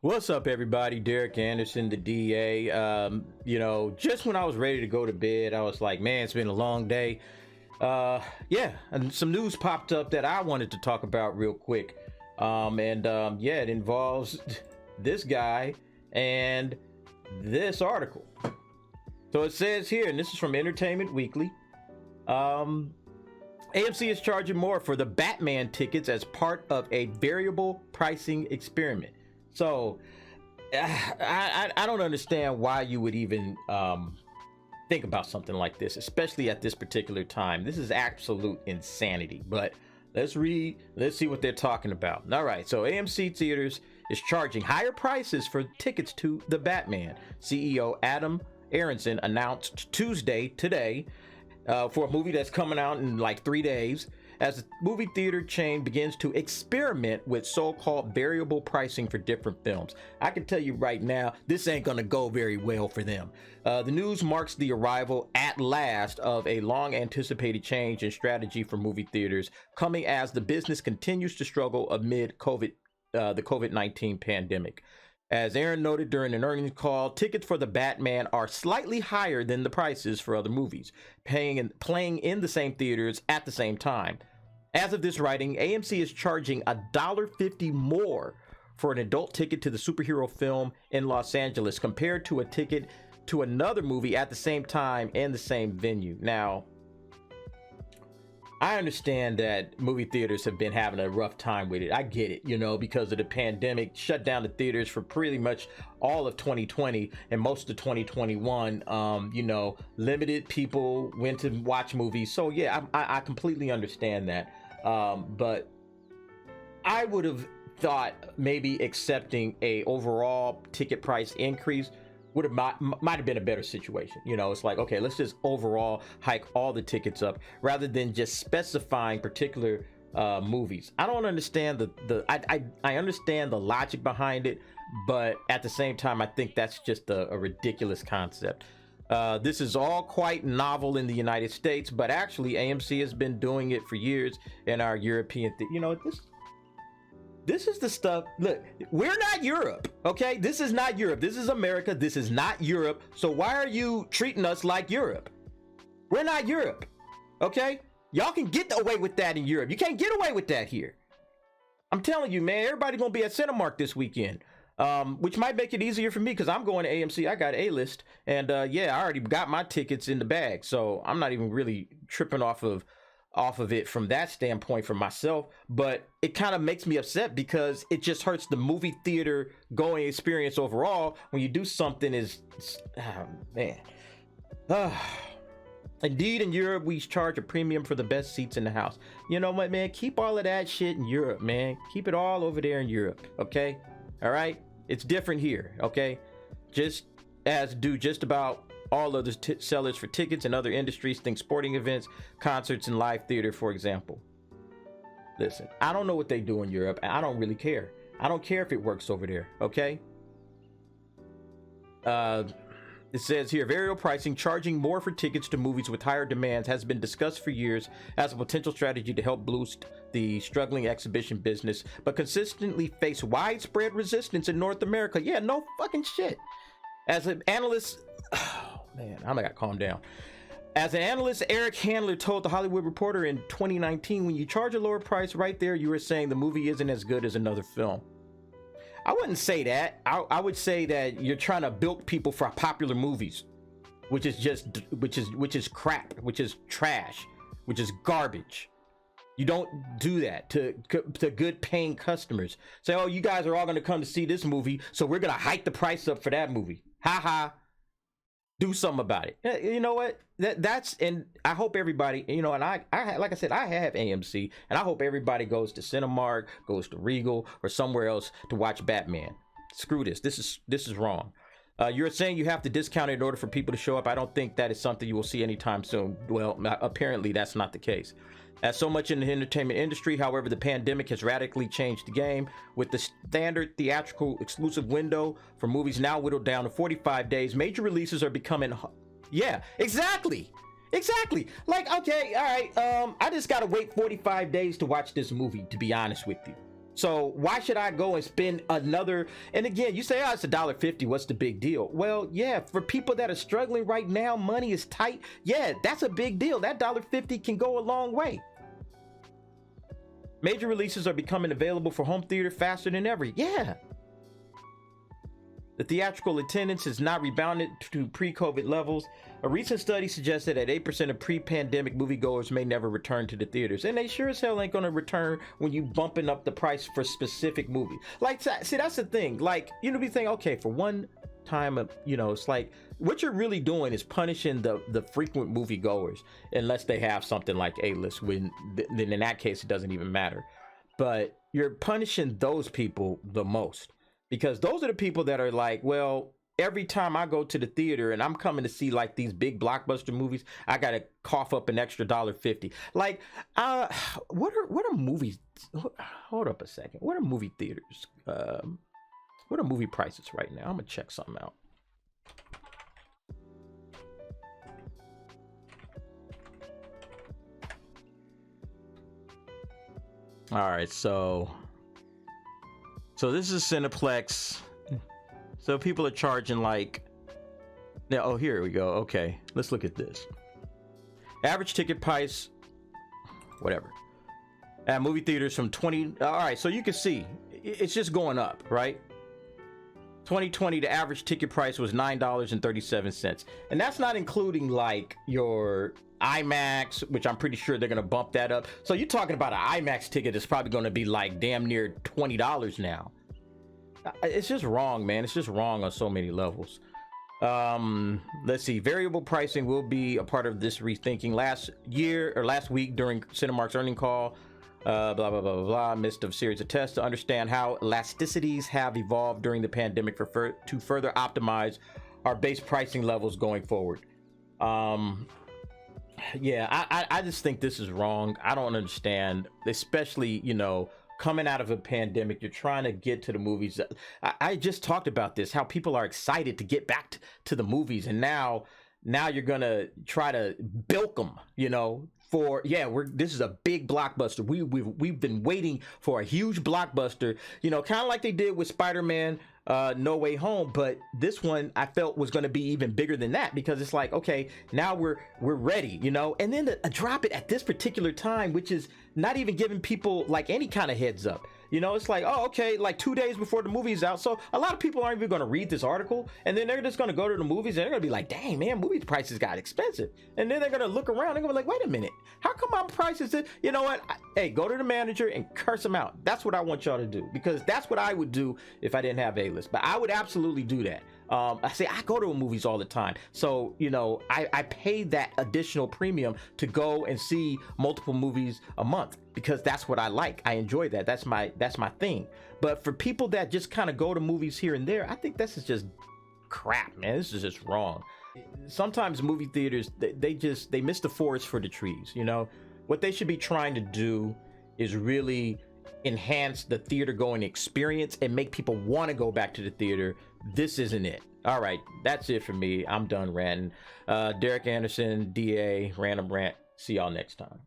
What's up, everybody? Derek Anderson, the DA. Just when I was ready to go to bed, I was like, man, it's been a long day. Yeah, and some news popped up that I wanted to talk about real quick. It involves this guy and this article. So it says here, and this is from Entertainment Weekly. AMC is charging more for the Batman tickets as part of a variable pricing experiment. So I don't understand why you would even think about something like this, especially at this particular time. This is absolute insanity. But let's see what they're talking about. All right, so AMC Theaters is charging higher prices for tickets to The Batman. CEO Adam Aronson announced today, for a movie that's coming out in like 3 days, as the movie theater chain begins to experiment with so-called variable pricing for different films. I can tell you right now, this ain't gonna go very well for them. The news marks the arrival at last of a long-anticipated change in strategy for movie theaters, coming as the business continues to struggle amid the COVID-19 pandemic. As Aaron noted during an earnings call, tickets for The Batman are slightly higher than the prices for other movies, playing in the same theaters at the same time. As of this writing, AMC is charging $1.50 more for an adult ticket to the superhero film in Los Angeles compared to a ticket to another movie at the same time in the same venue. Now, I understand that movie theaters have been having a rough time with it. I get it, because of the pandemic, shut down the theaters for pretty much all of 2020 and most of 2021. Limited people went to watch movies. So yeah, I completely understand that. But I would have thought maybe accepting a overall ticket price increase might have been a better situation. It's like, okay, let's just overall hike all the tickets up rather than just specifying particular movies. I don't understand I understand the logic behind it, but at the same time, I think that's just a ridiculous concept. This is all quite novel in the United States, but actually AMC has been doing it for years in our European This is the stuff. Look, we're not Europe, okay? This is not Europe. This is America. This is not Europe. So why are you treating us like Europe? We're not Europe, okay? Y'all can get away with that in Europe. You can't get away with that here. I'm telling you, man, everybody gonna be at Cinemark this weekend, which might make it easier for me because I'm going to AMC. I got A-list, and I already got my tickets in the bag, so I'm not even really tripping off of it from that standpoint for myself. But it kind of makes me upset because it just hurts the movie theater going experience overall when you do something Indeed, in Europe, we charge a premium for the best seats in the house. You know what, man? Keep all of that shit in Europe, man. Keep it all over there in Europe, okay? All right? It's different here, okay? Just as do just about all other sellers for tickets in other industries. Think sporting events, concerts, and live theater, for example. Listen, I don't know what they do in Europe, and I don't really care. I don't care if it works over there, okay? It says here, variable pricing, charging more for tickets to movies with higher demands, has been discussed for years as a potential strategy to help boost the struggling exhibition business, but consistently face widespread resistance in North America. Yeah, no fucking shit. As an analyst... Man, I gotta calm down. As an analyst, Eric Handler told The Hollywood Reporter in 2019, when you charge a lower price right there, you are saying the movie isn't as good as another film. I wouldn't say that. I would say that you're trying to bilk people for popular movies, which is crap, which is trash, which is garbage. You don't do that to good paying customers. Say, oh, you guys are all going to come to see this movie, so we're going to hike the price up for that movie. Ha ha. Do something about it. You know what? That's, and I hope everybody, and I like I said, I have AMC, and I hope everybody goes to Cinemark, goes to Regal, or somewhere else to watch Batman. Screw this. This is wrong. You're saying you have to discount it in order for people to show up. I don't think that is something you will see anytime soon. Well, apparently that's not the case. As so much in the entertainment industry, however, the pandemic has radically changed the game, with the standard theatrical exclusive window for movies now whittled down to 45 days. Major releases are becoming... Yeah, exactly. Like, okay, all right, I just gotta wait 45 days to watch this movie, to be honest with you. So why should I go and spend another? And again, you say, oh, it's $1.50. What's the big deal? Well, yeah, for people that are struggling right now, money is tight. Yeah, that's a big deal. That $1.50 can go a long way. Major releases are becoming available for home theater faster than ever. Yeah. The theatrical attendance has not rebounded to pre-COVID levels. A recent study suggested that 8% of pre-pandemic moviegoers may never return to the theaters. And they sure as hell ain't gonna return when you bumping up the price for specific movies. Like, see, that's the thing. Like, you know, we think, okay, for one time, you know, it's like, what you're really doing is punishing the frequent moviegoers, unless they have something like A-list, when then in that case, it doesn't even matter. But you're punishing those people the most. Because those are the people that are like, well, every time I go to the theater and I'm coming to see like these big blockbuster movies, I gotta cough up an extra $1.50. Like, what are movies? Hold up a second. What are movie theaters? What are movie prices right now? I'm gonna check something out. All right, so this is Cineplex. So people are charging like, now, oh, here we go. Okay, let's look at this. Average ticket price, whatever, at movie theaters from 20. All right, so you can see it's just going up, right? 2020, the average ticket price was $9.37, and that's not including like your IMAX, which I'm pretty sure they're gonna bump that up. So you're talking about an IMAX ticket that's probably gonna be like damn near $20 now. It's just wrong, man. It's just wrong on so many levels. Let's see. Variable pricing will be a part of this rethinking. Last week during Cinemark's earnings call, blah blah blah blah blah, midst of a series of tests to understand how elasticities have evolved during the pandemic to further optimize our base pricing levels going forward. Yeah, I just think this is wrong. I don't understand, especially, you know, coming out of a pandemic, you're trying to get to the movies. I just talked about this, how people are excited to get back to the movies, and now you're gonna try to bilk them, you know, for, yeah, this is a big blockbuster. We've been waiting for a huge blockbuster, you know, kind of like they did with Spider-Man No Way Home, but this one I felt was going to be even bigger than that, because it's like, okay, now we're ready, you know, and then to drop it at this particular time, which is not even giving people like any kind of heads up. You know, it's like, oh, okay, like 2 days before the movie is out. So a lot of people aren't even going to read this article, and then they're just going to go to the movies and they're going to be like, dang, man, movie prices got expensive. And then they're going to look around and go like, wait a minute, how come my prices? You know what? Hey, go to the manager and curse them out. That's what I want y'all to do, because that's what I would do if I didn't have A-list. But I would absolutely do that. I go to movies all the time, so you know, I pay that additional premium to go and see multiple movies a month, because that's what I like. I enjoy that. That's my thing. But for people that just kind of go to movies here and there, I think this is just crap, man. This is just wrong. Sometimes movie theaters, they miss the forest for the trees. You know, what they should be trying to do is really enhance the theater going experience and make people want to go back to the theater. This isn't it. All right, that's it for me. I'm done ranting. Derek Anderson, DA, Random Rant. See y'all next time.